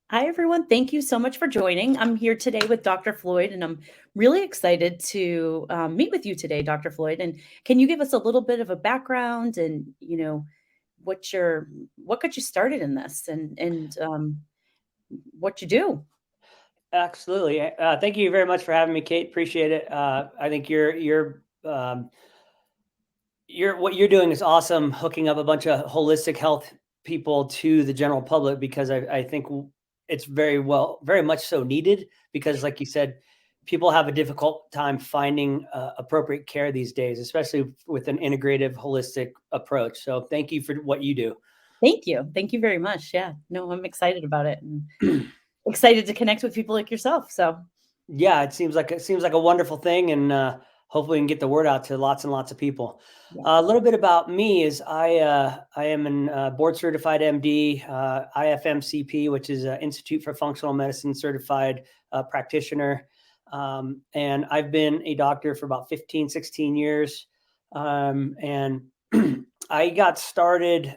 Hi, everyone. Thank you so much for joining. I'm here today with Dr. Floyd, and I'm really excited to meet with you today, Dr. Floyd. And can you give us a little bit of a background and, what got you started in this and what you do? Absolutely. Thank you very much for having me, Kate. Appreciate it. I think what you're doing is awesome, hooking up a bunch of holistic health people to the general public because I think it's very much so needed because, like you said, people have a difficult time finding appropriate care these days, especially with an integrative, holistic approach. So, thank you for what you do. Thank you. Thank you very much. Yeah, no, I'm excited about it and excited to connect with people like yourself. So, Yeah, it seems like a wonderful thing, and hopefully we can get the word out to lots and lots of people. yeah. A little bit about me is I am an board certified MD, IFMCP, which is Institute for Functional Medicine certified practitioner, and I've been a doctor for about 15, 16 years, and I got started.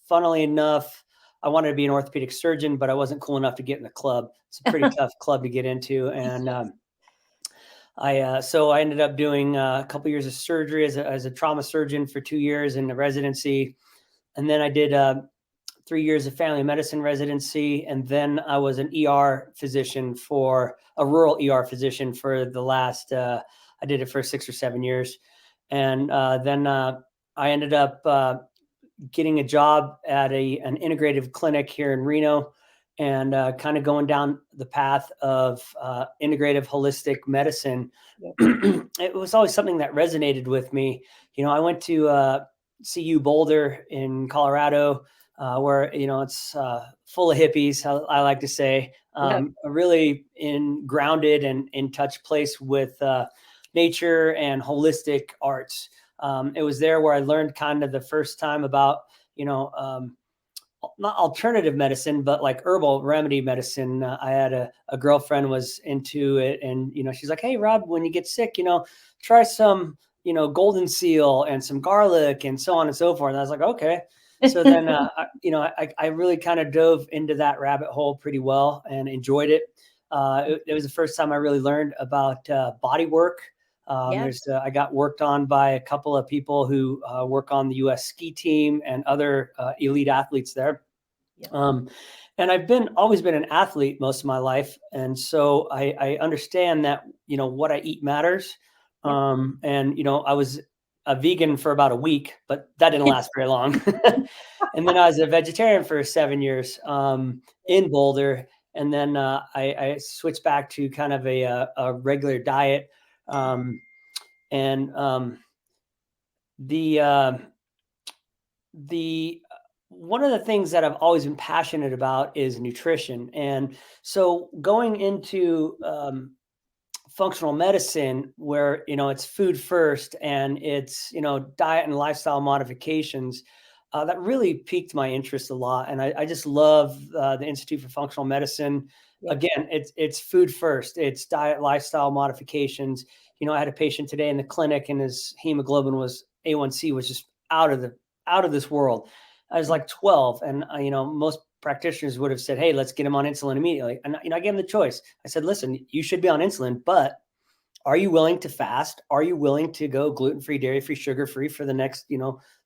Funnily enough, I wanted to be an orthopedic surgeon, but I wasn't cool enough to get in the club. It's a pretty tough club to get into, and I ended up doing a couple years of surgery as a trauma surgeon for 2 years in the residency, and then I did 3 years of family medicine residency, and then I was an ER physician for a rural ER physician for the last. I did it for 6 or 7 years, and then I ended up getting a job at an integrative clinic here in Reno and kind of going down the path of integrative holistic medicine. Yep. It was always something that resonated with me. I went to CU Boulder in Colorado, where it's full of hippies. I like to say, Yeah. a really grounded and in touch place with nature and holistic arts. It was there where I learned kind of the first time about, you know, um, not alternative medicine, but like herbal remedy medicine. I had a girlfriend was into it, and she's like, "Hey, Rob, when you get sick, try some, golden seal and some garlic and so on and so forth." And I was like, "Okay." So then, I really kind of dove into that rabbit hole pretty well and enjoyed it. It was the first time I really learned about body work. Yeah. I got worked on by a couple of people who work on the U.S. ski team and other elite athletes there. Yep. Um, and I've always been an athlete most of my life, and so I understand that what I eat matters. Yep. And I was a vegan for about a week, but that didn't last very long. And then I was a vegetarian for 7 years in Boulder, and then I switched back to kind of a regular diet. Um, and the the one of the things that I've always been passionate about is nutrition. And so going into functional medicine, where it's food first and it's diet and lifestyle modifications, that really piqued my interest a lot. And I just love the Institute for Functional Medicine. Yep. Again, it's food first, it's diet, lifestyle modifications. I had a patient today in the clinic, and his hemoglobin was A1C was just out of this world. I was like 12, and most practitioners would have said, "Hey, let's get him on insulin immediately." And I gave him the choice. I said, "Listen, you should be on insulin, but are you willing to fast? Are you willing to go gluten-free, dairy-free, sugar-free for the next,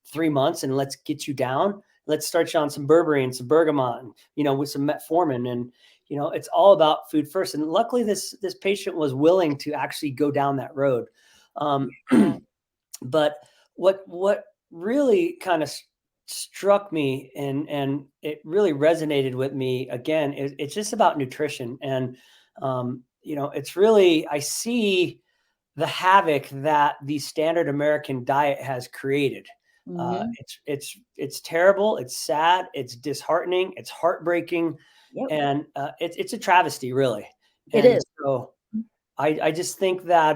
3 months, and let's get you down. Let's start you on some berberine and some bergamot, and, with some metformin." And it's all about food first. And luckily, this patient was willing to actually go down that road. Um, Yeah. but what really kind of struck me, and it really resonated with me again, it's just about nutrition. And it's really, I see the havoc that the standard American diet has created. Hmm. It's terrible, it's sad, it's disheartening, it's heartbreaking, Yep. and it's a travesty, really. It And is. so I just think that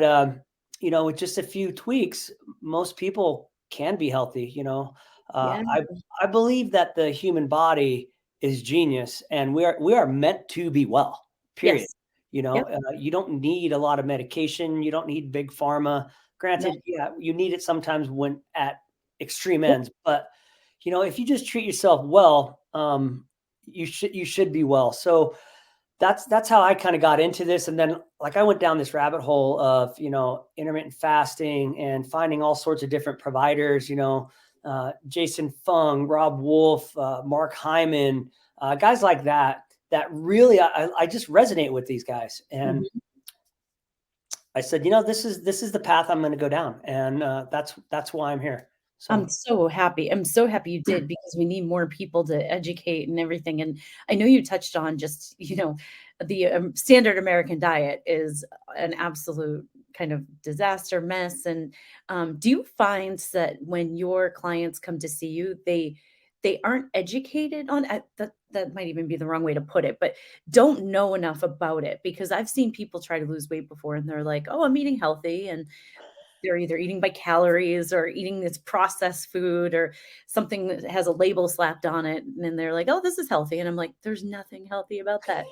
with just a few tweaks, most people can be healthy. Yeah. I believe that the human body is genius, and we are meant to be well. Period. Yes. Yep. You don't need a lot of medication. You don't need big pharma. No. Granted, yeah, you need it sometimes when at extreme Yep. ends, but if you just treat yourself well, you should be well. So that's how I kind of got into this. And then like I went down this rabbit hole of, intermittent fasting and finding all sorts of different providers, Jason Fung, Rob Wolf, Mark Hyman, guys like that really, I just resonate with these guys. And I said, this is the path I'm going to go down. And that's why I'm here. So I'm so happy. I'm so happy you did, because we need more people to educate and everything. And I know you touched on just, the standard American diet is an absolute kind of disaster mess. And do you find that when your clients come to see you, they aren't educated on that might even be the wrong way to put it, but don't know enough about it? Because I've seen people try to lose weight before and they're like, oh, I'm eating healthy. And they're either eating by calories or eating this processed food or something that has a label slapped on it. And then they're like, oh, this is healthy. And I'm like, there's nothing healthy about that.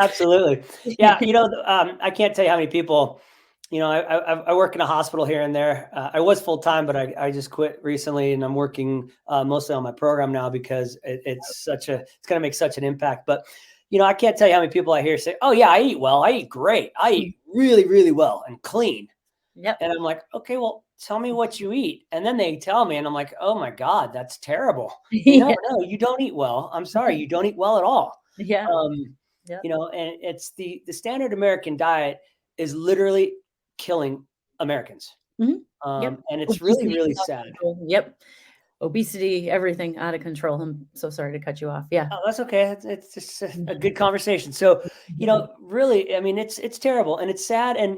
absolutely. Yeah. I can't tell you how many people, I work in a hospital here and there. I was full-time, but I just quit recently, and I'm working mostly on my program now because it's going to make such an impact. But, I can't tell you how many people I hear say, oh yeah, I eat well. I eat great. I eat really, really well and clean. Yep. And I'm like, okay, well, tell me what you eat. And then they tell me, and I'm like, oh my God, that's terrible. No, you don't eat well. I'm sorry. You don't eat well at all. Yeah. And it's the standard American diet is literally killing Americans. Yep. And it's really, really sad. Yep. Obesity, everything out of control. I'm so sorry to cut you off. Yeah. Oh, that's okay. It's just a good conversation. So, really, I mean, it's terrible and it's sad. And,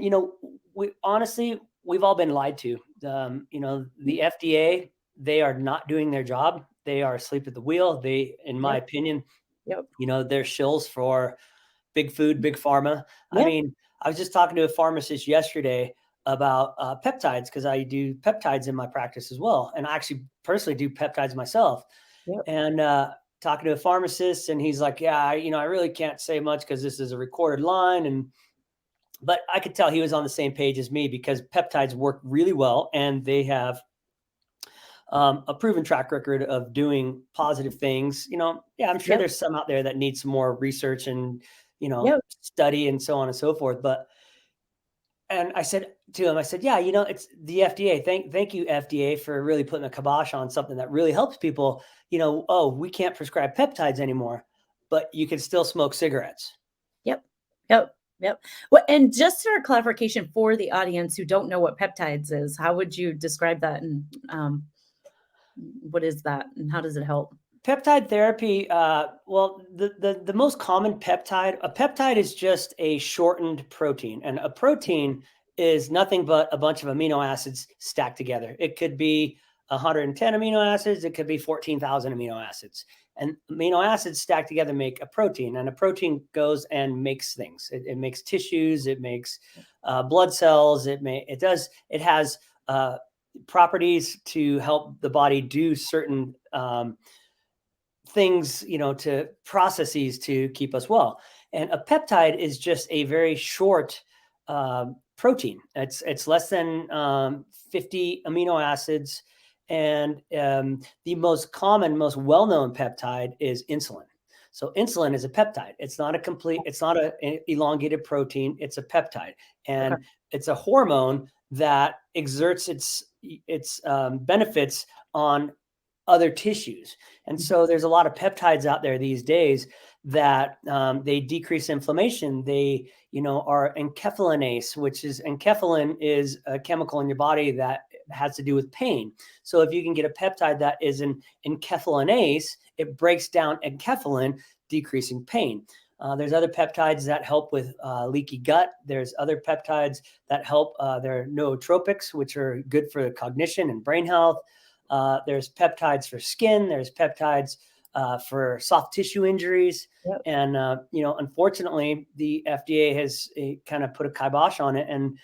we've all been lied to. The FDA, they are not doing their job. They are asleep at the wheel. They, in my opinion, they're shills for big food, big pharma. Yep. I mean, I was just talking to a pharmacist yesterday about peptides, because I do peptides in my practice as well. And I actually personally do peptides myself. Yep. And talking to a pharmacist, and he's like, yeah, I really can't say much because this is a recorded line. But I could tell he was on the same page as me, because peptides work really well and they have a proven track record of doing positive things. I'm sure there's some out there that need some more research and, study and so on and so forth. And I said to him, yeah, it's the FDA. Thank you, FDA, for really putting a kibosh on something that really helps people. We can't prescribe peptides anymore, but you can still smoke cigarettes. Yep. Well, and just for clarification for the audience who don't know what peptides is, how would you describe that? And what is that and how does it help? Peptide therapy, the most common peptide, a peptide is just a shortened protein, and a protein is nothing but a bunch of amino acids stacked together. It could be 110 amino acids. It could be 14,000 amino acids. And amino acids stacked together make a protein, and a protein goes and makes things. It makes tissues. It makes blood cells. It has properties to help the body do certain things, to processes to keep us well. And a peptide is just a very short protein. It's less than 50 amino acids. And the most common, most well-known peptide is insulin. So insulin is a peptide. It's not an elongated protein. It's a peptide. And it's a hormone that exerts its benefits on other tissues. And so there's a lot of peptides out there these days that they decrease inflammation. They, are enkephalinase, enkephalin is a chemical in your body that has to do with pain. So if you can get a peptide that is an enkephalinase, it breaks down enkephalin, decreasing pain. There's other peptides that help with leaky gut. There's other peptides that help. They're nootropics, which are good for cognition and brain health. There's peptides for skin. There's peptides for soft tissue injuries. Yep. And, unfortunately, the FDA has kind of put a kibosh on it. And,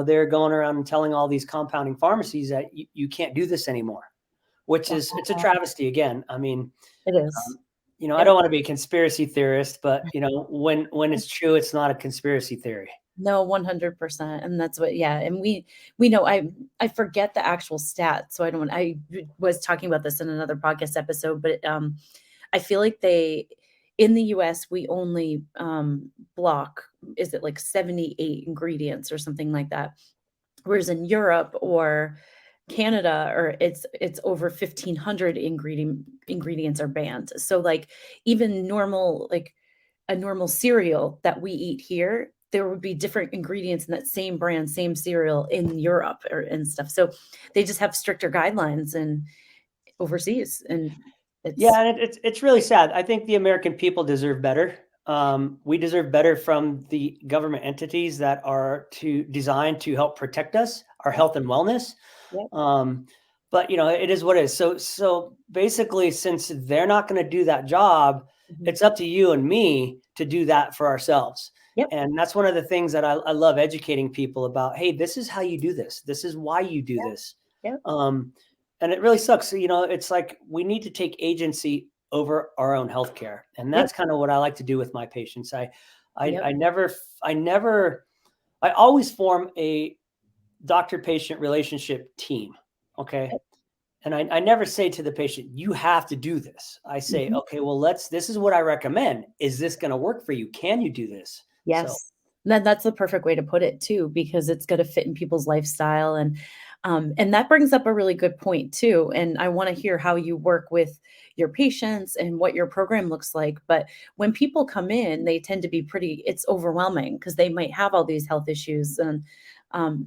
they're going around and telling all these compounding pharmacies that you can't do this anymore, which is, it's a travesty again. I mean, it is. I don't want to be a conspiracy theorist, but, when it's true, it's not a conspiracy theory. No, 100%. And that's what, and we know, I forget the actual stats. So I was talking about this in another podcast episode, but I feel like in the US, we only block, is it like 78 ingredients or something like that? Whereas in Europe or Canada, or it's over 1,500 ingredients are banned. So like even normal, like a normal cereal that we eat here, there would be different ingredients in that same brand, same cereal in Europe or and stuff. So they just have stricter guidelines and overseas, and Yeah, it's and it's really sad. I think the American people deserve better. We deserve better from the government entities that are designed to help protect us, our yep, health and wellness. yep, Um, but it is what it is. So basically, since they're not going to do that job, mhm, it's up to you and me to do that for ourselves. yep, And that's one of the things that I love educating people about. Hey, this is how you do this. This is why you do this. yep, Um, and it really sucks. It's like we need to take agency over our own healthcare, and yep, that's kind of what I like to do with my patients. yep, I never, I never, I always form a doctor-patient relationship team. Okay. yep, And I never say to the patient, you have to do this. I say, mhm. okay, well, this is what I recommend. Is this going to work for you? Can you do this? So, Yes. That's the perfect way to put it too, because it's gonna fit in people's lifestyle, and that brings up a really good point too, and I wanna hear how you work with your patients and what your program looks like, but when people come in, they tend to be it's overwhelming because they might have all these health issues and,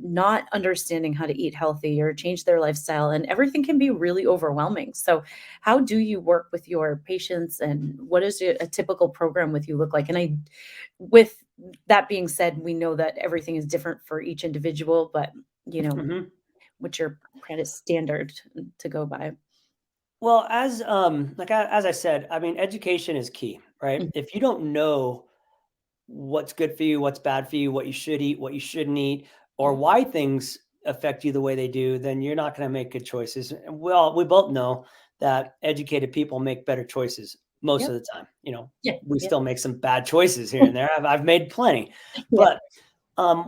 not understanding how to eat healthy or change their lifestyle, and everything can be really overwhelming. So how do you work with your patients, and what does a typical program with you look like? And with that being said, we know that everything is different for each individual, but, you know, mhm. what's your kind of standard to go by? Well, as I said, I mean, education is key, right? Mm, If you don't know what's good for you, what's bad for you, what you should eat, what you shouldn't eat, or yeah, why things affect you the way they do, then you're not going to make good choices. And we both know that educated people make better choices most yep, of the time. yeah, We yeah, still make some bad choices here and there. I've made plenty, yeah, but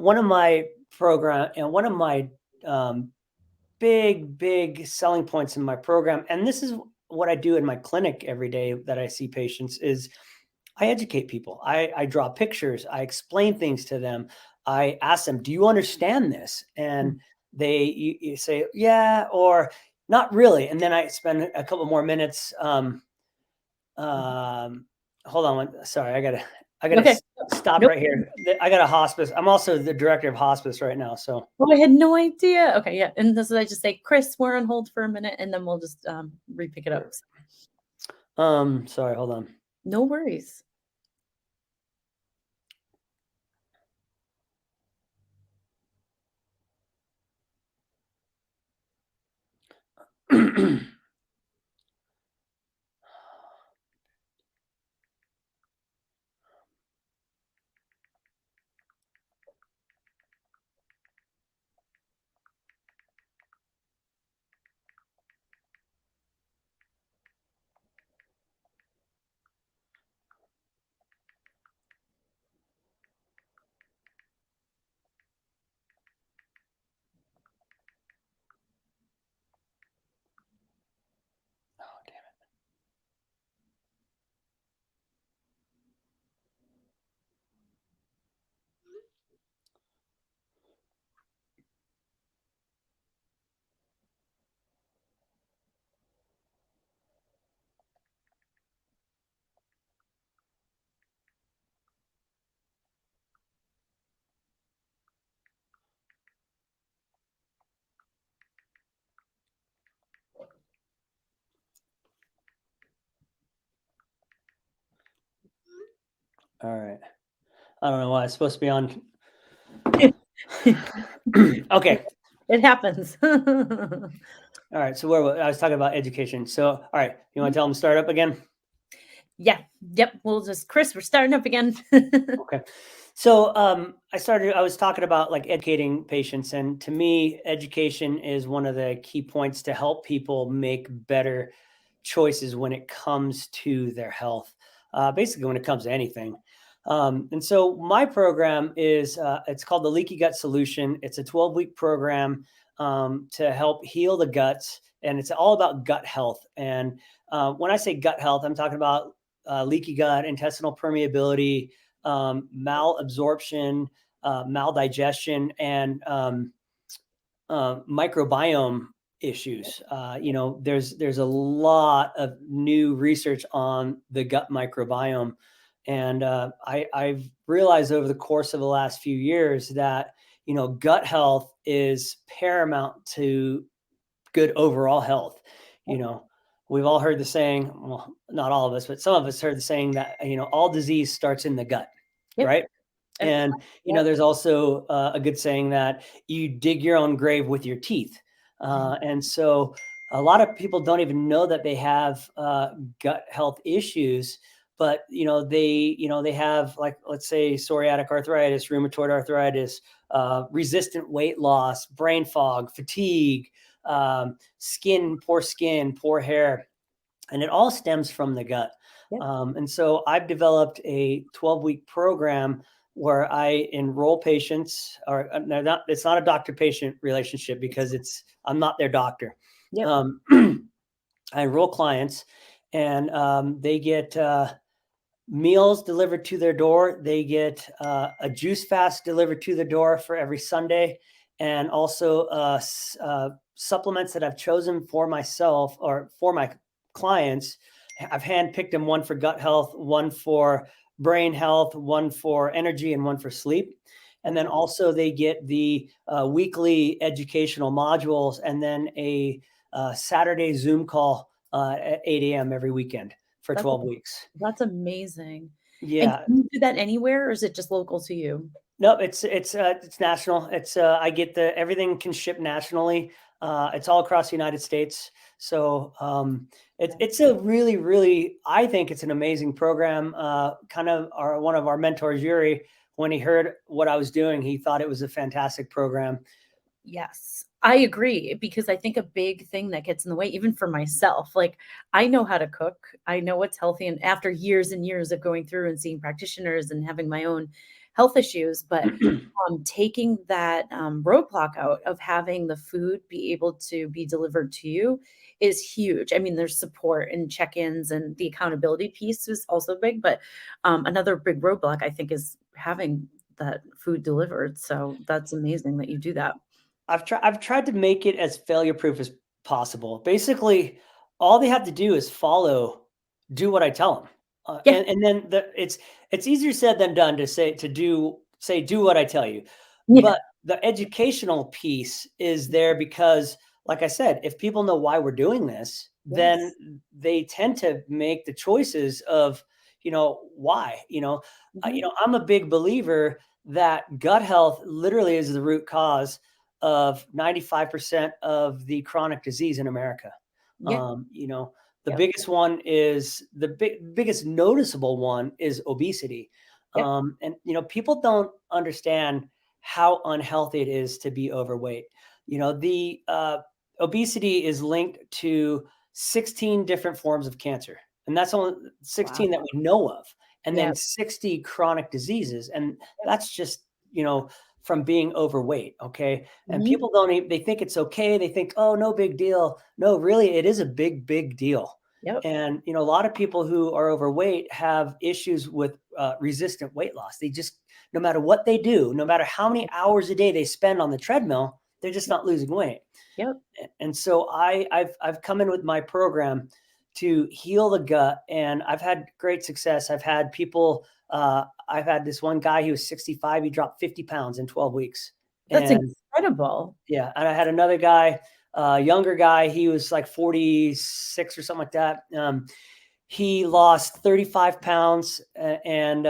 one of my program and one of my um, big selling points in my program, and this is what I do in my clinic every day that I see patients, is I educate people. I draw pictures. I explain things to them. I ask them, "Do you understand this?" mm, And you say, "Yeah," or "Not really." And then I spend a couple more minutes. mhm. Um, Hold on sorry, I gotta Okay. stop Nope. right here. I got a hospice. I'm also the director of hospice right now. So, Oh, I had no idea. Okay, yeah, and this is I just say, "Chris, we're on hold for a minute," and then we'll just, re-pick it up. sorry, hold on. No worries. Oh, damn it. All right. I don't know why it's supposed to be on. Okay. It happens. All right. So I was talking about education. So, all right. You want to tell them to start up again? Yeah, yep, we'll just Chris, we're starting up again. Okay. So I was talking about like educating patients, and to me, education is one of the key points to help people make better choices when it comes to their health. Basically, when it comes to anything. And so my program it's called the Leaky Gut Solution. It's a 12-week program to help heal the guts and it's all about gut health. And when I say gut health, I'm talking about leaky gut, intestinal permeability, malabsorption, maldigestion, and microbiome issues. There's a lot of new research on the gut microbiome, and I've realized over the course of the last few years that gut health is paramount to good overall health. We've all heard the saying, well, not all of us, but some of us heard the saying that all disease starts in the gut, Yep. right? And Yep. there's also a good saying that you dig your own grave with your teeth. And so a lot of people don't even know that they have gut health issues, but they have, like, let's say psoriatic arthritis, rheumatoid arthritis, resistant weight loss, brain fog, fatigue, skin, poor hair, and it all stems from the gut. Yep. And so I've developed a 12-week program where I enroll patients, or it's not a doctor-patient relationship because I'm not their doctor. Yep. I enroll clients, and they get meals delivered to their door. They get a juice fast delivered to the door for every Sunday, and also supplements that I've chosen for myself or for my clients. I've handpicked them, one for gut health, one for brain health, one for energy, and one for sleep. And then also they get the weekly educational modules, and then a Saturday Zoom call at 8 a.m. every weekend for 12 weeks. That's amazing. And Yeah. can you do that anywhere, or is it just local to you? No, it's national. I get everything can ship nationally. It's all across the United States. So it's a really, really, I think it's an amazing program. One of our mentors, Yuri, when he heard what I was doing, he thought it was a fantastic program. Yes, I agree, because I think a big thing that gets in the way, even for myself, like, I know how to cook, I know what's healthy, and after years and years of going through and seeing practitioners and having my own health issues, but taking that roadblock out of having the food be able to be delivered to you is huge. I mean, there's support and check-ins, and the accountability piece is also big, but another big roadblock, I think, is having that food delivered. So that's amazing that you do that. I've tried to make it as failure proof as possible. Basically, all they have to do is do what I tell them. Yeah. And then it's easier said than done to do what I tell you. Yeah. But the educational piece is there because, like I said, if people know why we're doing this, then they tend to make the choices of, why. I'm a big believer that gut health literally is the root cause of 95% of the chronic disease in America. Yeah. The Yep. biggest one is biggest noticeable one is obesity. Yep. And people don't understand how unhealthy it is to be overweight. The obesity is linked to 16 different forms of cancer, and that's only 16 that we know of, and then 60 chronic diseases, and that's just from being overweight. Okay. And people they think it's okay. They think, oh, no big deal. No, really, it is a big, big deal. Yep. And, a lot of people who are overweight have issues with resistant weight loss. They just, no matter what they do, no matter how many hours a day they spend on the treadmill, they're just not losing weight. Yep. And so I've come in with my program to heal the gut, and I've had great success. I've had people, I've had this one guy, he was 65. He dropped 50 pounds in 12 weeks. That's And incredible. yeah. And I had another guy, younger guy, he was like 46 or something like that. He lost 35 pounds and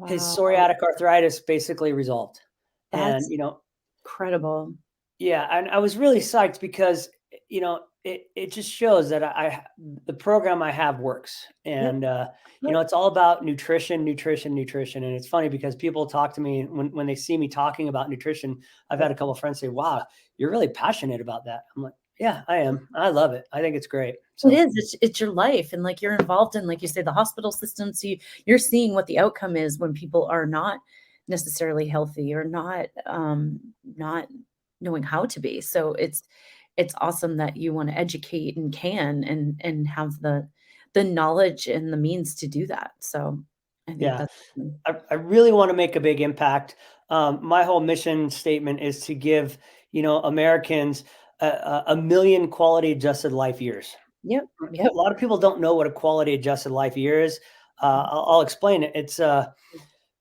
his psoriatic arthritis basically resolved. That's And, incredible. yeah, and I was really psyched because, it just shows that the program I have works. And, it's all about nutrition. And it's funny because people talk to me when they see me talking about nutrition. I've had a couple of friends say, wow, you're really passionate about that. I'm like, yeah, I am. I love it. I think it's great. So It is. It's your life, and, like, you're involved in, like you say, the hospital system, so you're seeing what the outcome is when people are not necessarily healthy or not knowing how to be. So it's awesome that you want to educate and can and have the knowledge and the means to do that. So I think Yeah. that's I really want to make a big impact. My whole mission statement is to give, Americans a million quality adjusted life years. yep, A yep. lot of people don't know what a quality adjusted life year is. I'll explain it. It's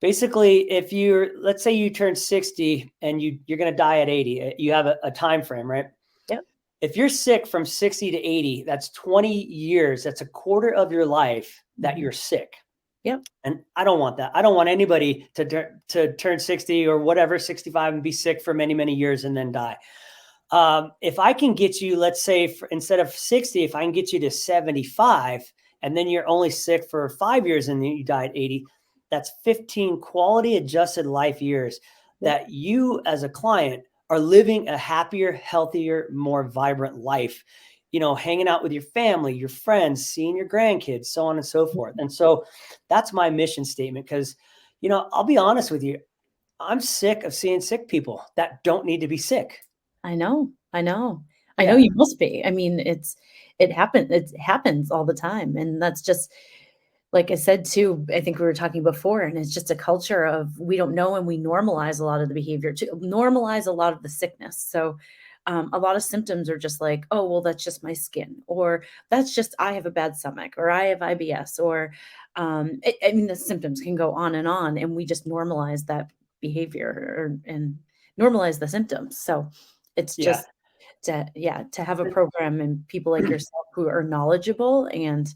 basically, if let's say you turn 60 and you're going to die at 80, you have a time frame, right? Yep. If you're sick from 60 to 80, that's 20 years. That's a quarter of your life that Mhm. you're sick. Yep. And I don't want that. I don't want anybody to turn 60 or whatever, 65 and be sick for many, many years and then die. If I can get you, let's say instead of 60, if I can get you to 75 and then you're only sick for 5 years and then you die at 80, that's 15 quality adjusted life years Yep. that you as a client are living a happier, healthier, more vibrant life, hanging out with your family, your friends, seeing your grandkids, so on and so forth. And so that's my mission statement because, I'll be honest with you, I'm sick of seeing sick people that don't need to be sick. I know, I know. I know Yeah. you must be. I mean, it happens all the time, and that's just like I said too, I think we were talking before, and it's just a culture of we don't know and we normalize a lot of the behavior to normalize a lot of the sickness. So, a lot of symptoms are just like, "Oh, well, that's just my skin," or "That's just I have a bad stomach," or "I have IBS," or, I mean, the symptoms can go on, and we just normalize that behavior and normalize the symptoms. So, it's Yeah. just to have a program and people like yourself who are knowledgeable and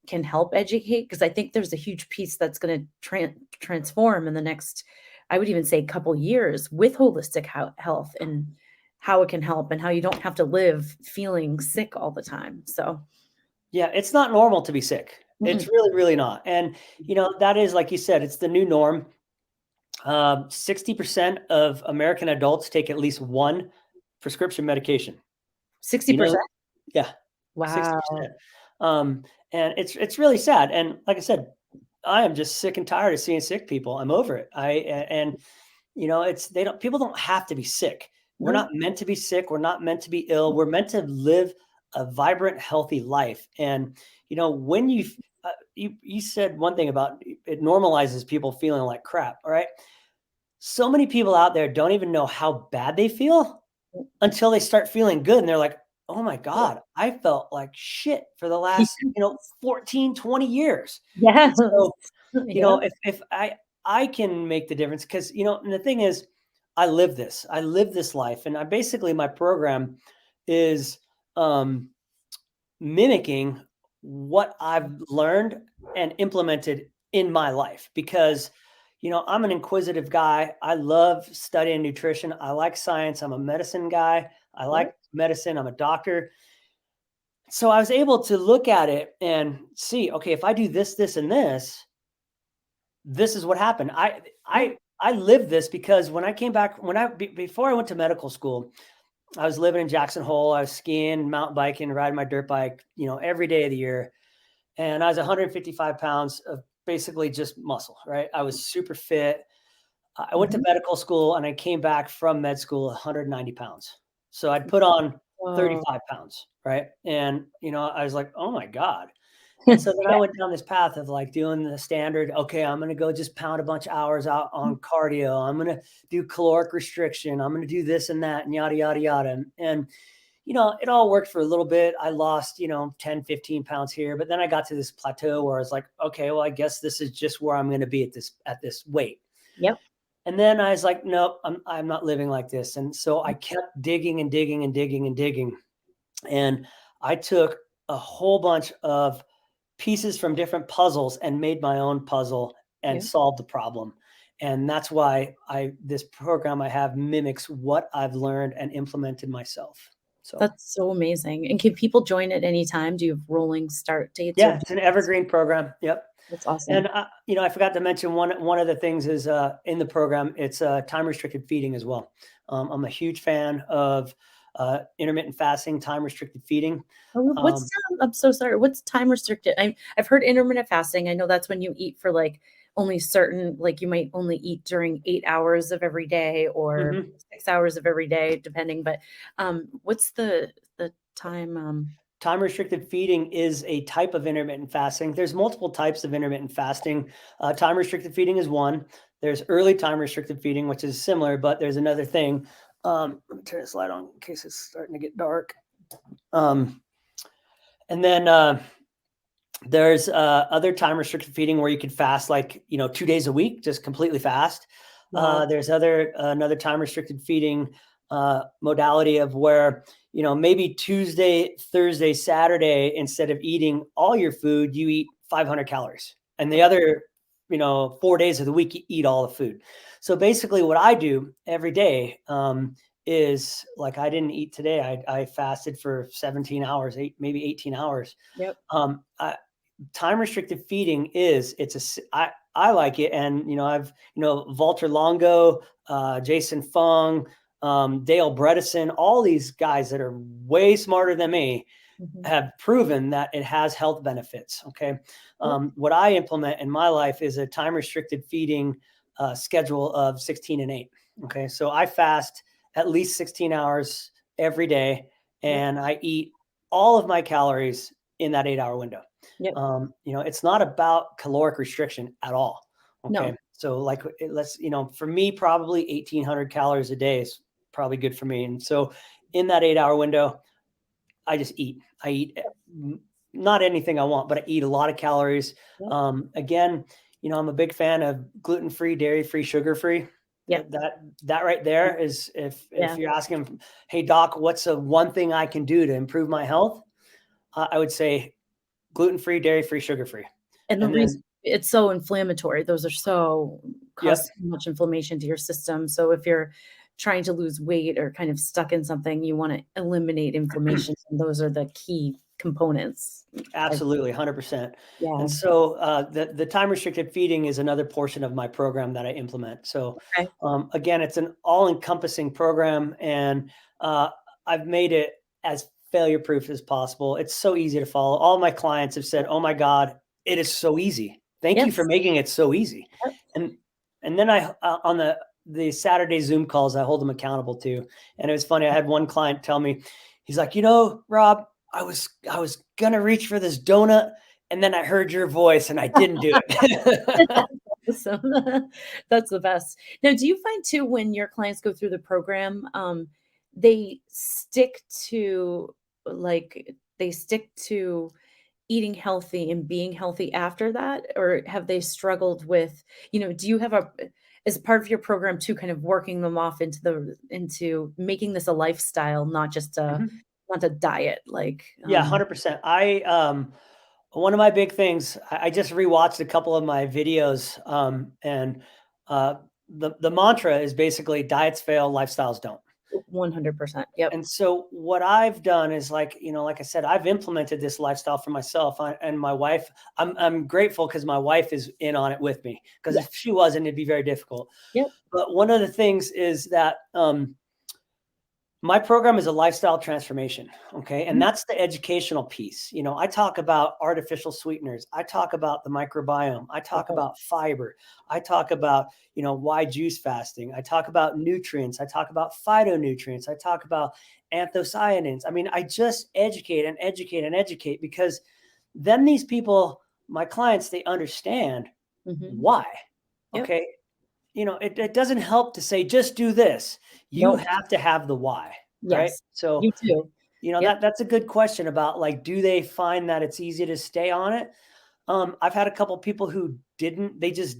can help educate, because I think there's a huge piece that's gonna transform in the next, I would even say, couple years with holistic health and how it can help and how you don't have to live feeling sick all the time. So, Yeah. It's not normal to be sick. It's mm-mm. really, really not. And, that is, like you said, it's the new norm. 60% of American adults take at least one prescription medication. You know, 60%? yeah, Wow. 60%. Um, and it's really sad. And like I said, I am just sick and tired of seeing sick people. I'm over it. And it's people don't have to be sick. We're No. not meant to be sick. We're not meant to be ill. We're meant to live a vibrant, healthy life. And when you said one thing about it normalizes people feeling like crap. All right. So many people out there don't even know how bad they feel until they start feeling good. And they're like, oh my God, I felt like shit for the last, 14, 20 years. And Yes. so, Yep. if I can make the difference, because, and the thing is, I live this life. And my program is, um, mimicking what I've learned and implemented in my life because I'm an inquisitive guy. I love studying nutrition. I like science. I'm a medicine guy. I Yep. like medicine. I'm a doctor. So I was able to look at it and see, okay, if I do this, this, and this is what happened. Yep. I lived this because when I came back, before I went to medical school, I was living in Jackson Hole. I was skiing, mountain biking, riding my dirt bike, every day of the year. And I was 155 pounds of basically just muscle, right? I was super fit. I went to Mhm. medical school and I came back from med school 190 pounds. So I'd put on Whoa. 35 pounds, right? And, I was like, oh my God. And so then I Yeah. went down this path of like doing the standard, okay, I'm going to go just pound a bunch of hours out on cardio. I'm going to do caloric restriction. I'm going to do this and that and yada, yada, yada. And it all worked for a little bit. I lost, 10, 15 pounds here, but then I got to this plateau where I was like, okay, well, I guess this is just where I'm going to be at this weight. Yep. And then I was like, nope, I'm not living like this. And so I kept digging and digging and digging and digging. And I took a whole bunch of pieces from different puzzles and made my own puzzle and Yeah. solved the problem. And that's why this program I have mimics what I've learned and implemented myself. So That's so amazing. And can people join at any time? Do you have rolling start dates or yeah, do it's an evergreen program. Yep. that's And awesome. I forgot to mention one of the things is in the program, it's time restricted feeding as well. I'm a huge fan of intermittent fasting, time restricted feeding. Oh, Um, I'm so sorry. What's time restricted? I've heard intermittent fasting. I know that's when you eat for like only certain, like you might only eat during 8 hours of every day or mhm. 6 hours of every day, depending. But what's the time? Time restricted feeding is a type of intermittent fasting. There's multiple types of intermittent fasting. Time restricted feeding is one. There's early time restricted feeding, which is similar, but there's another thing. Let me turn this light on in case it's starting to get dark. Um, and then there's other time restricted feeding where you could fast like 2 days a week, just completely fast. Wow. There's another time restricted feeding modality of where maybe Tuesday, Thursday, Saturday, instead of eating all your food, you eat 500 calories, and the other 4 days of the week you eat all the food. So basically, what I do every day is like I didn't eat today. I fasted for 17 hours, maybe 18 hours. Yep. Time restricted feeding I like it, and I've Walter Longo, Jason Fung, Dale Bredesen, all these guys that are way smarter than me Mhm. have proven that it has health benefits. Okay. Yep. What I implement in my life is a time restricted feeding schedule of 16 and 8. Okay. So I fast at least 16 hours every day, Yep. and I eat all of my calories in that 8 hour window. Yep. It's not about caloric restriction at all. Okay. No. So like for me, probably 1800 calories a day is probably good for me. And so in that 8 hour window, I just eat. I eat not anything I want, but I eat a lot of calories. Yep. Again, I'm a big fan of gluten-free, dairy-free, sugar-free. Yep. That right there is if Yeah. you're asking, hey doc, what's the one thing I can do to improve my health? I would say gluten-free, dairy-free, sugar-free. And the And reason then, it's so inflammatory. Those are so yep, cause so much inflammation to your system. So if you're trying to lose weight or kind of stuck in something, you wanna eliminate inflammation, and those are the key components. I absolutely, 100%. Yeah. And so the time restricted feeding is another portion of my program that I implement. So Okay. again, it's an all encompassing program, and I've made it as failure proof as possible. It's so easy to follow. All my clients have said, "Oh my God, it is so easy. Thank you for Yes. making it so easy." Yep. And then I on the Saturday Zoom calls, I hold them accountable to. And it was funny. I had one client tell me, he's like, Rob, I was gonna reach for this donut, and then I heard your voice, and I didn't do it. Awesome. That's the best. Now, do you find too when your clients go through the program, they stick to they stick to eating healthy and being healthy after that? Or have they struggled with, do you have as part of your program too, kind of working them off into making this a lifestyle, Mhm. not a diet, like, Yeah, 100%. One of my big things, I just rewatched a couple of my videos, and uh, the mantra is basically diets fail, lifestyles don't. 100%. Yep. And so what I've done is like I said, I've implemented this lifestyle for myself and my wife. I'm grateful because my wife is in on it with me. Because Yeah. if she wasn't, it'd be very difficult. Yep. But one of the things is that my program is a lifestyle transformation. Okay. And Mhm. that's the educational piece. I talk about artificial sweeteners. I talk about the microbiome. I talk Wow. about fiber. I talk about, why juice fasting. I talk about nutrients. I talk about phytonutrients. I talk about anthocyanins. I mean, I just educate and educate and educate because then these people, my clients, they understand Mhm. why. Yep. Okay. It doesn't help to say, just do this. You Nope. have to have the why, right? Yes. So, You too. Yep. that's a good question about like, do they find that it's easy to stay on it? I've had a couple people who didn't, they just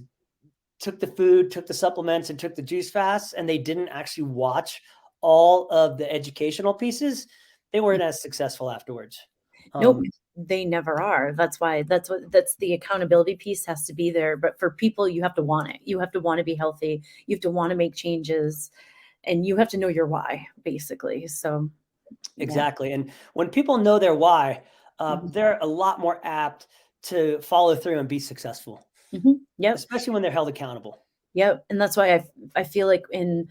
took the food, took the supplements, and took the juice fasts, and they didn't actually watch all of the educational pieces. They weren't as successful afterwards. Nope, Um, they never are. That's the accountability piece has to be there, but for people, you have to want it. You have to wanna be healthy, you have to wanna make changes, and you have to know your why, basically, so, yeah. exactly. And when people know their why, Mhm. they're a lot more apt to follow through and be successful, Mhm. Yep. especially when they're held accountable. Yep, and that's why I feel like in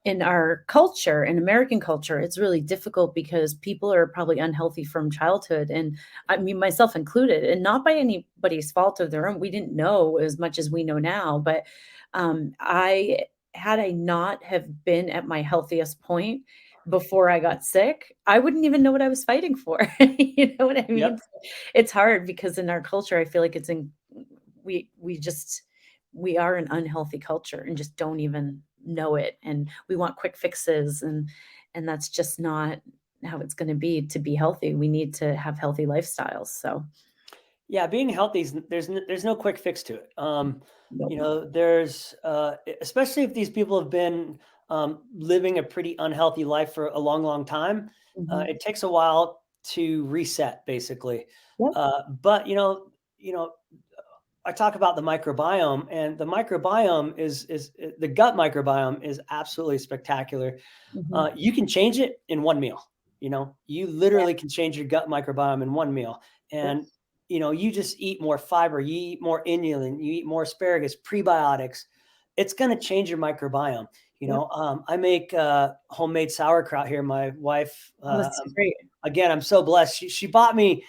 in our culture, in American culture, it's really difficult because people are probably unhealthy from childhood, and I mean, myself included, and not by anybody's fault of their own. We didn't know as much as we know now, but I had I not have been at my healthiest point before I got sick, I wouldn't even know what I was fighting for. You know what I mean? Yep. So it's hard because in our culture, I feel like it's in we just we are an unhealthy culture and just don't even know it, and we want quick fixes, and that's just not how it's gonna be to be healthy. We need to have healthy lifestyles, so Yeah, being healthy is there's no quick fix to it. nope. There's especially if these people have been living a pretty unhealthy life for a long, long time. Mhm. It takes a while to reset, basically. Yep. But I talk about the microbiome, and the microbiome is the gut microbiome is absolutely spectacular. Mhm. You can change it in one meal. You Yeah, literally can change your gut microbiome in one meal. yep, And, you just eat more fiber, you eat more inulin, you eat more asparagus, prebiotics. It's going to change your microbiome. yep. I make homemade sauerkraut here. My wife, Oh, that's great. again, I'm so blessed. She bought me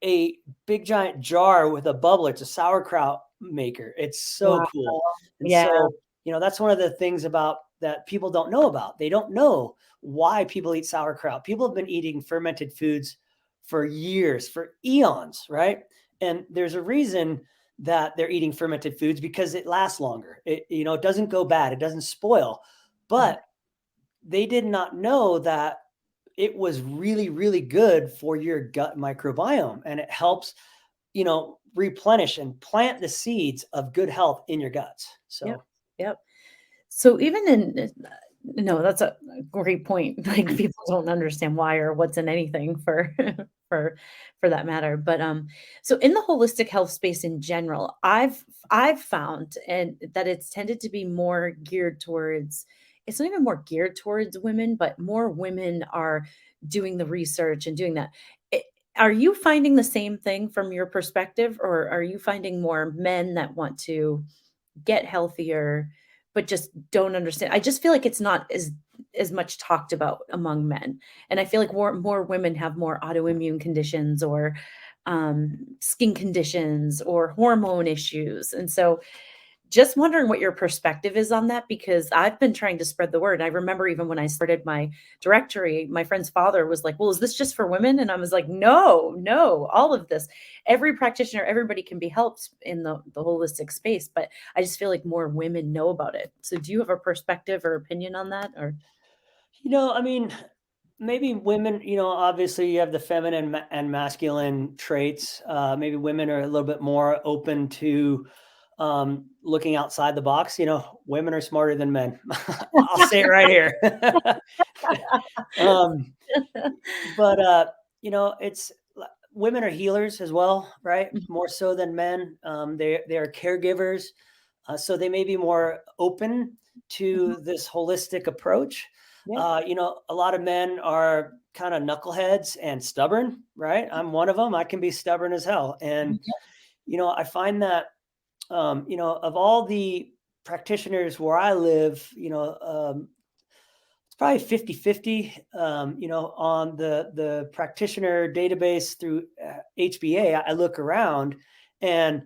a big giant jar with a bubbler. It's a sauerkraut maker. It's so Wow. cool. And Yeah, so, that's one of the things about that people don't know about. They don't know why people eat sauerkraut. People have been eating fermented foods for years, for eons, right? And there's a reason that they're eating fermented foods because it lasts longer. It doesn't go bad. It doesn't spoil. mhm, But they did not know that it was really, really good for your gut microbiome, and it helps, replenish and plant the seeds of good health in your guts. yep, So, yep. So even in no, that's a great point. Like people don't understand why or what's in anything for for for that matter. But so in the holistic health space in general, I've found and that it's tended to be more geared towards it's not even more geared towards women, but more women are doing the research and doing that. It, are you finding the same thing from your perspective, or are you finding more men that want to get healthier, but just don't understand. I just feel like it's not as much talked about among men, and I feel like more women have more autoimmune conditions or, skin conditions or hormone issues, and so just wondering what your perspective is on that because I've been trying to spread the word. I remember even when I started my directory, my friend's father was like, "Well, is this just for women?" And I was like, "No, no, all of this. Every practitioner, everybody can be helped in the holistic space, but I just feel like more women know about it." So do you have a perspective or opinion on that or I mean, maybe women, obviously you have the feminine and masculine traits. Maybe women are a little bit more open to looking outside the box. Women are smarter than men. I'll say it right here. um, but it's women are healers as well, right? Mhm, More so than men. They are caregivers, so they may be more open mhm, to this holistic approach. yep, A lot of men are kind of knuckleheads and stubborn, right? I'm one of them. I can be stubborn as hell, and mhm, yep, I find that of all the practitioners where I live, it's probably 50-50. On the practitioner database through HBA, I look around and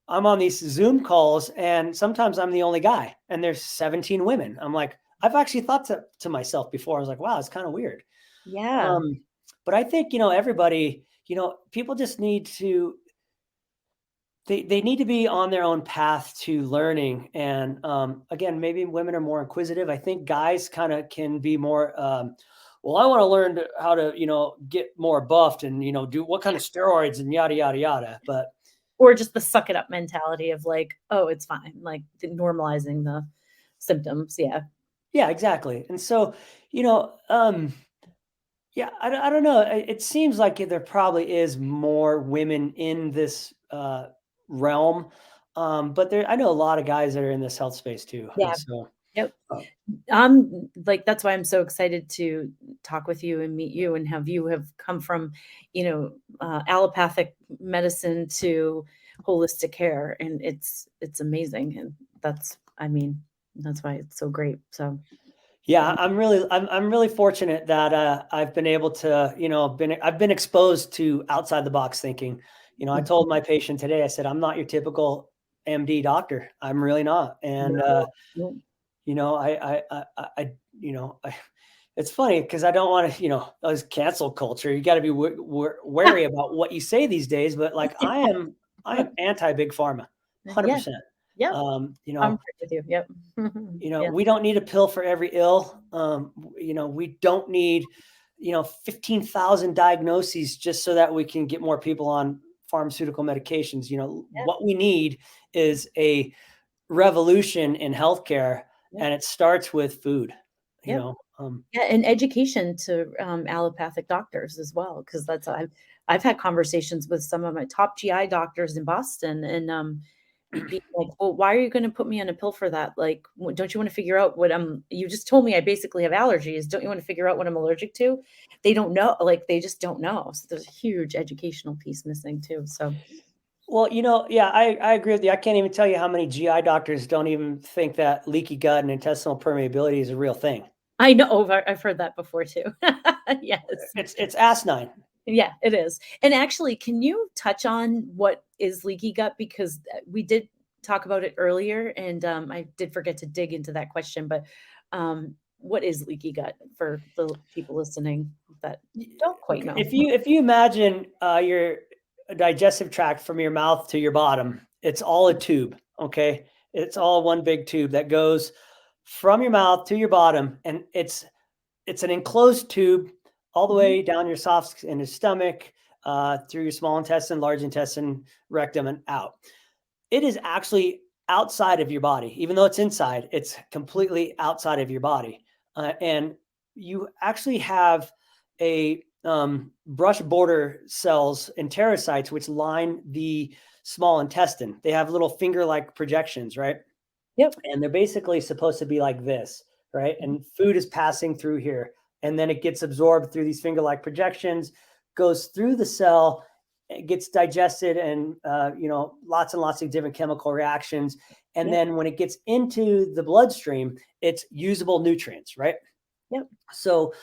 I'm on these Zoom calls, and sometimes I'm the only guy, and there's 17 women. I'm like, I've actually thought to myself before, I was like, wow, it's kind of weird. yeah, Um, but I think, everybody, people just need to they need to be on their own path to learning. And again, maybe women are more inquisitive. I think guys kind of can be more well, I want to learn how to get more buffed and do what kind of steroids and yada yada yada. But or just the suck it up mentality of like, "Oh, it's fine," like normalizing the symptoms, yeah. yeah, exactly. And so, you know yeah, I don't know. It seems like there probably is more women in this realm. But I know a lot of guys that are in this health space too. And Yeah, so yep. uh, Like, that's why I'm so excited to talk with you and meet you and have you have come from, allopathic medicine to holistic care, and it's amazing, and that's I mean, that's why it's so great, so Yeah, I'm really fortunate that I've been able to, I've been exposed to outside the box thinking. I told my patient today, I said, I'm not your typical MD doctor. I'm really not. And No, no. you know, I it's funny because I don't want to, those cancel culture. You got to be wary about what you say these days. But like I am anti big pharma, Yeah. 100%. Yep. Um, you I'm know, right with you. Yep. Yeah. we don't need a pill for every ill. We don't need, 15,000 diagnoses just so that we can get more people on pharmaceutical medications. Yep. What we need is a revolution in healthcare, Yep. and it starts with food. You Yep. know, um, Yeah, and education to, allopathic doctors as well, because that's I've had conversations with some of my top GI doctors in Boston and, being like, "Well, why are you gonna put me on a pill for that? Like, w don't you wanna figure out what you just told me I basically have allergies. Don't you wanna figure out what I'm allergic to?" They don't know, like, they just don't know. So there's a huge educational piece missing too, so well, yeah, I agree with you. I can't even tell you how many GI doctors don't even think that leaky gut and intestinal permeability is a real thing. I know, I've heard that before too. Yes. It's asinine. Yeah, it is. And actually, can you touch on what is leaky gut? Because we did talk about it earlier, and I did forget to dig into that question. But what is leaky gut for the people listening that don't quite Okay, know? if you imagine your digestive tract from your mouth to your bottom, it's all a tube. Okay, it's all one big tube that goes from your mouth to your bottom, and it's an enclosed tube all the Mhm. way down your soft in your stomach, through your small intestine, large intestine, rectum, and out. It is actually outside of your body, even though it's inside. It's completely outside of your body, and you actually have a brush border cells, enterocytes, which line the small intestine. They have little finger-like projections, right? Yep. And they're basically supposed to be like this, right? Mhm. And food is passing through here, and then it gets absorbed through these finger-like projections, goes through the cell, it gets digested, and lots and lots of different chemical reactions. And Yep. then when it gets into the bloodstream, it's usable nutrients, right? Yep. So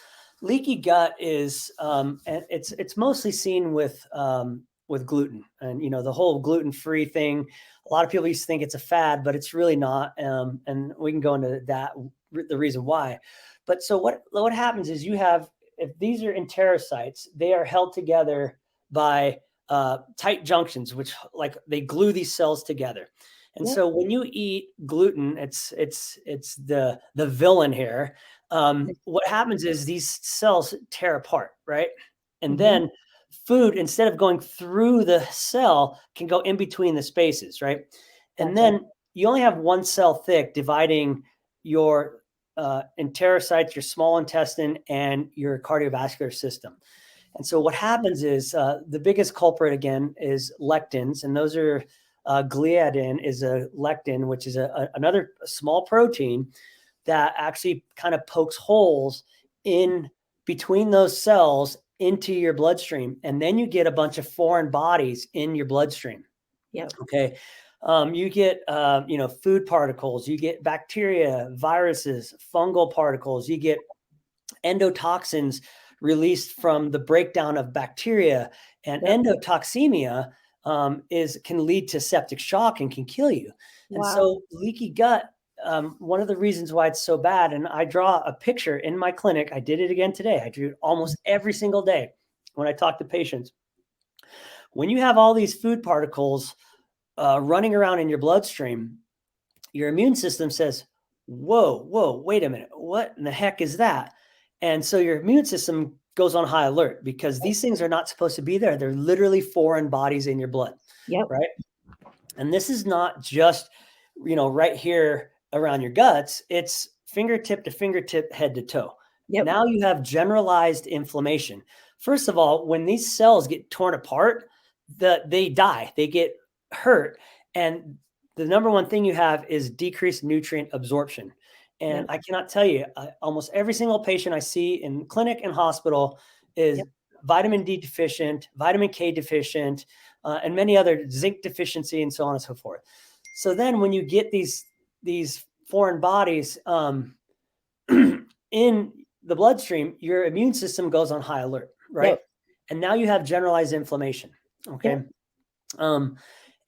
leaky gut is and it's mostly seen with gluten, and the whole gluten-free thing. A lot of people used to think it's a fad, but it's really not. And we can go into that, the reason why. But so what happens is, you have, if these are enterocytes, they are held together by tight junctions, which, like, they glue these cells together. And Yep. so when you eat gluten, it's the villain here. What happens is these cells tear apart, right? And Mhm. then food, instead of going through the cell, can go in between the spaces, right? And Gotcha. then you only have one cell thick dividing your enterocytes, your small intestine, and your cardiovascular system. And so what happens is, the biggest culprit again is lectins, and those are, gliadin is a lectin, which is another small protein that actually kind of pokes holes in between those cells into your bloodstream, and then you get a bunch of foreign bodies in your bloodstream. Yep. Okay. You get, food particles, you get bacteria, viruses, fungal particles, you get endotoxins released from the breakdown of bacteria, and Yep. endotoxemia is can lead to septic shock and can kill you. And Wow. so leaky gut, one of the reasons why it's so bad, and I draw a picture in my clinic. I did it again today. I drew it almost every single day when I talk to patients. When you have all these food particles running around in your bloodstream, your immune system says, whoa, whoa, wait a minute. What in the heck is that? And so your immune system goes on high alert, because these things are not supposed to be there. They're literally foreign bodies in your blood, Yep. right? And this is not just, right here around your guts. It's fingertip to fingertip, head to toe. Yep. Now you have generalized inflammation. First of all, when these cells get torn apart, they die, they get hurt. And the number one thing you have is decreased nutrient absorption. And Yep. I cannot tell you, almost every single patient I see in clinic and hospital is Yep. vitamin D deficient, vitamin K deficient, and many other, zinc deficiency, and so on and so forth. So then when you get these foreign bodies, in the bloodstream, your immune system goes on high alert, right? Yep. And now you have generalized inflammation. Okay. Yep. Um,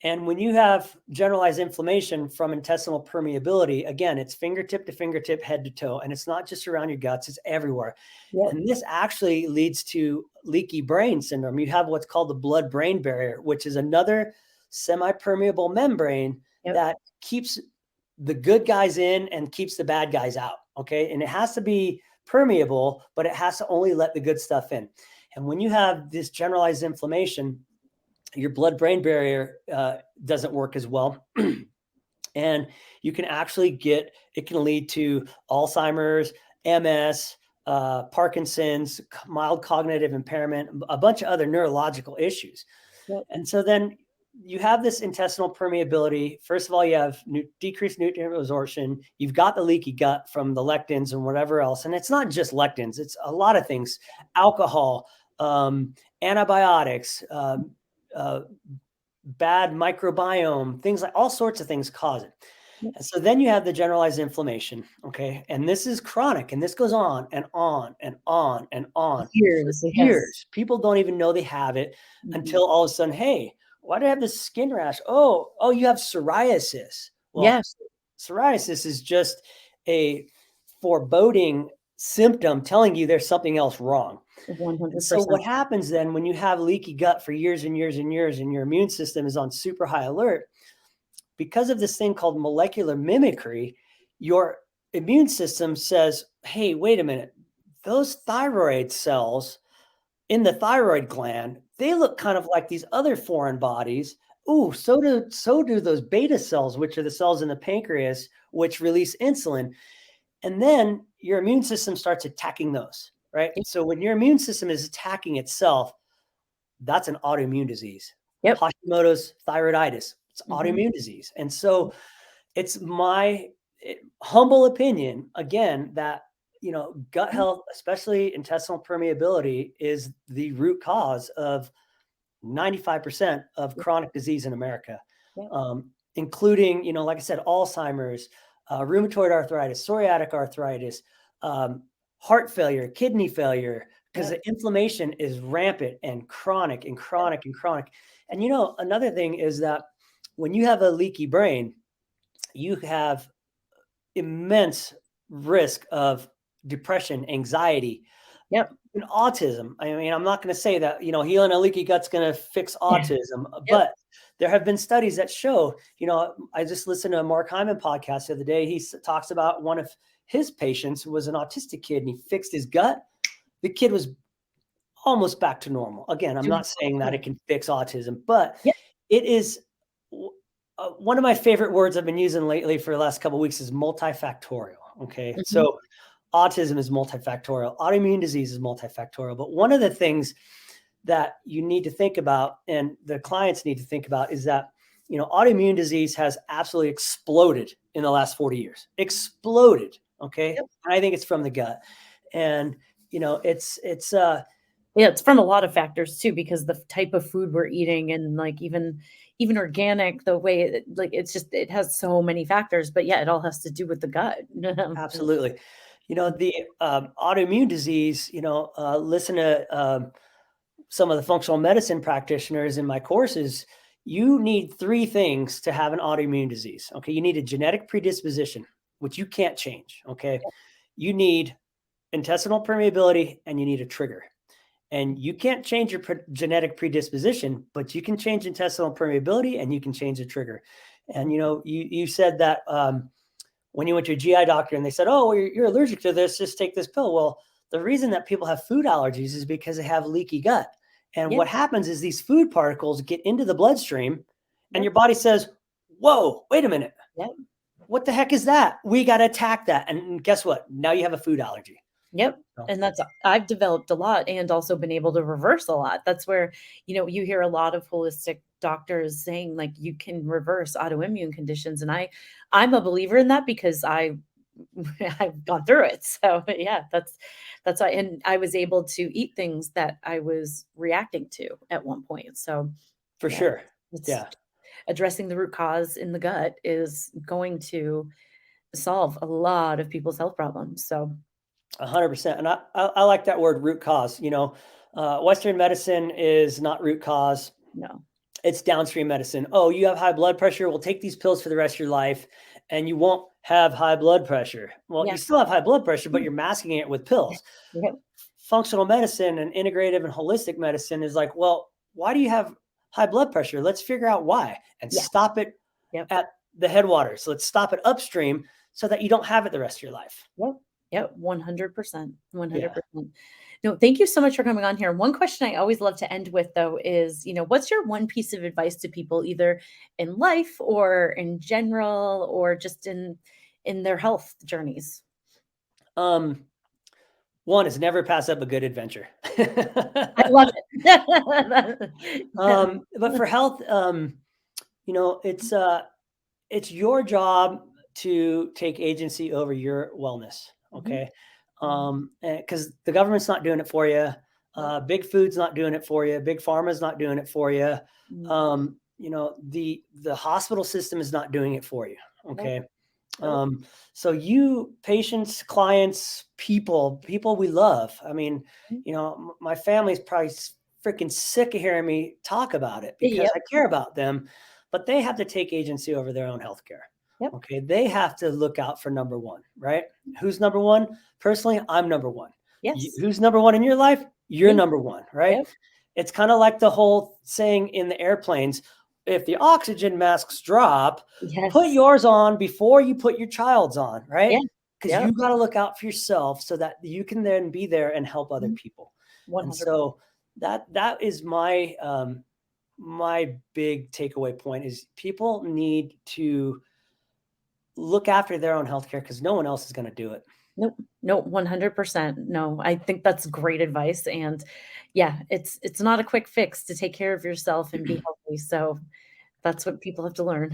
and when you have generalized inflammation from intestinal permeability, again, it's fingertip to fingertip, head to toe, and it's not just around your guts, it's everywhere. Yep. And this actually leads to leaky brain syndrome. You have what's called the blood-brain barrier, which is another semi-permeable membrane Yep. that keeps the good guys in and keeps the bad guys out. Okay. And it has to be permeable, but it has to only let the good stuff in. And when you have this generalized inflammation, your blood-brain barrier doesn't work as well. And you can actually it can lead to Alzheimer's, MS, Parkinson's, mild cognitive impairment, a bunch of other neurological issues. Yep. And so then you have this intestinal permeability. First of all, you have decreased nutrient absorption. You've got the leaky gut from the lectins and whatever else. And it's not just lectins, it's a lot of things, alcohol, antibiotics, bad microbiome, things like all sorts of things cause it. And so then you have the generalized inflammation. Okay. And this is chronic and this goes on and on and on and on Years. for Yes. years. People don't even know they have it until all of a sudden, hey, why do I have this skin rash? Oh, you have psoriasis. Well, Yes. psoriasis is just a foreboding symptom telling you there's something else wrong. And 100%. so what happens then when you have leaky gut for years and years and years and your immune system is on super high alert, because of this thing called molecular mimicry, your immune system says, hey, wait a minute, those thyroid cells in the thyroid gland, they look kind of like these other foreign bodies. Ooh, so do those beta cells, which are the cells in the pancreas, which release insulin. And then your immune system starts attacking those, right? Yep. So when your immune system is attacking itself, that's an autoimmune disease. Yep. Hashimoto's thyroiditis, it's autoimmune disease. And so it's my humble opinion, again, that, gut health, especially intestinal permeability, is the root cause of 95% of chronic disease in America, Yep. including, like I said, Alzheimer's, rheumatoid arthritis, psoriatic arthritis, heart failure, kidney failure, because the inflammation is rampant and chronic and chronic and chronic. And, another thing is that when you have a leaky brain, you have immense risk of depression, anxiety, Yep. and autism. I mean, I'm not going to say that, healing a leaky gut's going to fix autism, Yep. but there have been studies that show, I just listened to a Mark Hyman podcast the other day. He talks about one of his patients was an autistic kid and he fixed his gut. The kid was almost back to normal. Again, I'm not saying that it can fix autism, but it is one of my favorite words I've been using lately for the last couple of weeks is multifactorial. Okay. So autism is multifactorial. Autoimmune disease is multifactorial. But one of the things that you need to think about and the clients need to think about is that, autoimmune disease has absolutely exploded in the last 40 years. Exploded. Okay. Yep. And I think it's from the gut. And, it's from a lot of factors too, because the type of food we're eating and like even organic, the way it has so many factors, but it all has to do with the gut. Absolutely. The autoimmune disease, listen to some of the functional medicine practitioners in my courses. You need 3 things to have an autoimmune disease. Okay. You need a genetic predisposition, which you can't change. Okay. You need intestinal permeability and you need a trigger. And you can't change your genetic predisposition, but you can change intestinal permeability and you can change the trigger. And, you said that when you went to a GI doctor and they said, oh, well, you're allergic to this, just take this pill. Well, the reason that people have food allergies is because they have leaky gut. And what happens is these food particles get into the bloodstream and your body says, whoa, wait a minute. What the heck is that? We got to attack that. And guess what? Now you have a food allergy. Yep. And I've developed a lot and also been able to reverse a lot. That's where, you hear a lot of holistic doctors saying like you can reverse autoimmune conditions. And I'm a believer in that because I've gone through it. So that's why. And I was able to eat things that I was reacting to at one point. So for sure. Addressing the root cause in the gut is going to solve a lot of people's health problems. So 100%. And I like that word root cause. Western medicine is not root cause. No. It's downstream medicine. Oh, you have high blood pressure. We'll take these pills for the rest of your life and you won't have high blood pressure. Well, Yeah. you still have high blood pressure, but you're masking it with pills. Yep. Functional medicine and integrative and holistic medicine is like, well, why do you have high blood pressure? Let's figure out why and Yeah. stop it Yep. at the headwaters. So let's stop it upstream so that you don't have it the rest of your life. Yep. Yep. 100%. Yeah. 100%. No, thank you so much for coming on here. One question I always love to end with though is, what's your one piece of advice to people either in life or in general or just in their health journeys? One is never pass up a good adventure. I love it. Yeah. But for health, it's your job to take agency over your wellness. Mhm. Okay. Mhm. Because the government's not doing it for you. Yep. Big food's not doing it for you. Big pharma's not doing it for you. No. The hospital system is not doing it for you. Nope. Okay. Nope. So you patients, clients, people we love. I mean, Mhm. my family's probably freaking sick of hearing me talk about it because Yep. I care about them, but they have to take agency over their own healthcare. Yep. Okay. They have to look out for number one, right? Who's number one? Personally, I'm number one. Yes. Who's number one in your life? You're Me. number one, right? Yep. It's kind of like the whole saying in the airplanes, if the oxygen masks drop, put Yes. yours on before you put your child's on, Yeah. right? Because Yep. you got to look out for yourself so that you can then be there and help other Mhm. people. And 100. so that is my big takeaway point is people need to look after their own healthcare because no one else is going to do it. Nope. Nope, 100%. No, I think that's great advice, and yeah, it's not a quick fix to take care of yourself and be healthy, so that's what people have to learn.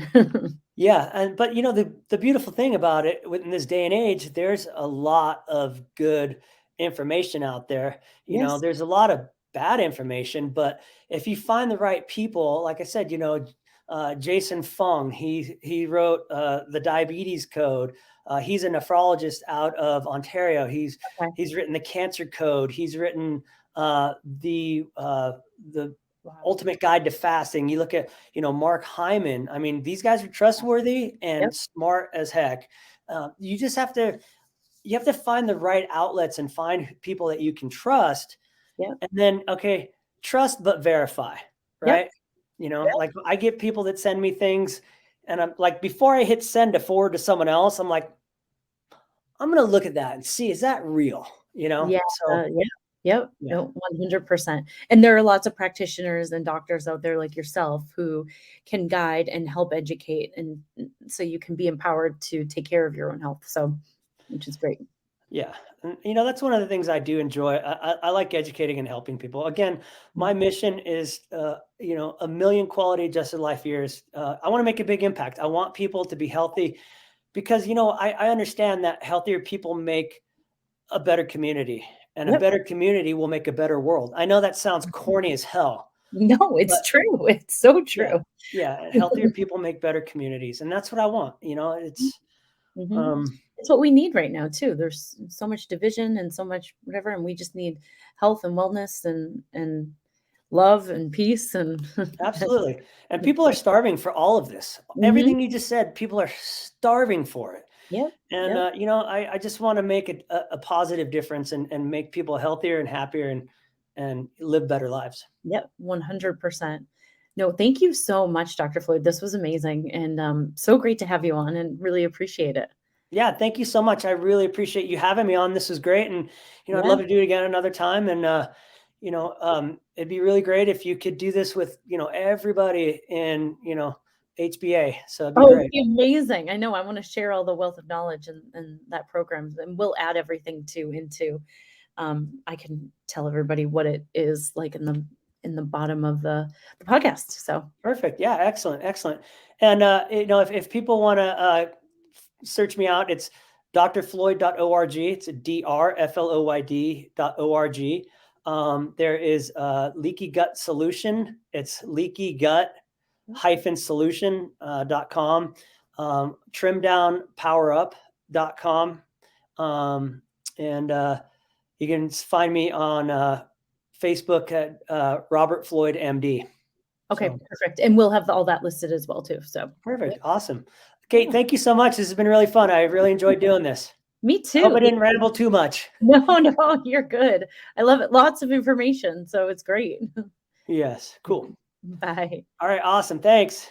Yeah, but the beautiful thing about it in this day and age, there's a lot of good information out there. Yes. There's a lot of bad information, but if you find the right people, like I said, Jason Fung, he wrote the Diabetes Code. He's a nephrologist out of Ontario. Okay. He's written the Cancer Code. He's written the Wow. Ultimate Guide to Fasting. You look at, Mark Hyman. I mean, these guys are trustworthy and Yep. smart as heck. You just you have to find the right outlets and find people that you can trust. Yep. And then, okay, trust, but verify, Yep. right? Like I get people that send me things and I'm like, before I hit send to forward to someone else, I'm like, I'm going to look at that and see, is that real? Yeah, So yeah, yep, yeah. no, 100%, and there are lots of practitioners and doctors out there like yourself who can guide and help educate, and so you can be empowered to take care of your own health, so which is great. Yeah. And, that's one of the things I do enjoy. I like educating and helping people. Again, my Mm. mission is, 1 million quality adjusted life years. I want to make a big impact. I want people to be healthy because, I understand that healthier people make a better community and a Yep. better community will make a better world. I know that sounds corny as hell, No, but it's true, it's so yeah, true. yeah. And healthier people make better communities. And that's what I want. Mhm. Um, It's what we need right now too. There's so much division and so much whatever, and we just need health and wellness and love and peace and Absolutely. And people are starving for all of this. Mhm. Everything you just said, people are starving for it. Yep, And, yep, I just want to make a positive difference and make people healthier and happier and live better lives. yep, 100%. No, thank you so much, Dr. Floyd. This was amazing and, so great to have you on and really appreciate it. Yeah. Thank you so much. I really appreciate you having me on. This was great. And, I'd Yeah. love to do it again another time. And, it'd be really great if you could do this with, everybody in, HBA. So it'd be Oh, it'd great. be amazing. I know, I wanna share all the wealth of knowledge and that program, and we'll add everything too into, I can tell everybody what it is like in the bottom of the podcast, so Perfect. Yeah. Excellent. Excellent. And, if people want to search me out, it's drfloyd.org. It's a drfloyd.org. There is Leaky Gut Solution. It's leaky gut solution.com. Trimdownpowerup.com. And you can find me on Facebook at Robert Floyd MD. Okay, So, perfect. And we'll have all that listed as well too. So perfect. yep. Awesome. Kate, thank you so much. This has been really fun. I really enjoyed doing this. Me I hope too. I didn't ramble too much. No, no, you're good. I love it. Lots of information. So it's great. Yes. Cool. Bye. All right. Awesome. Thanks.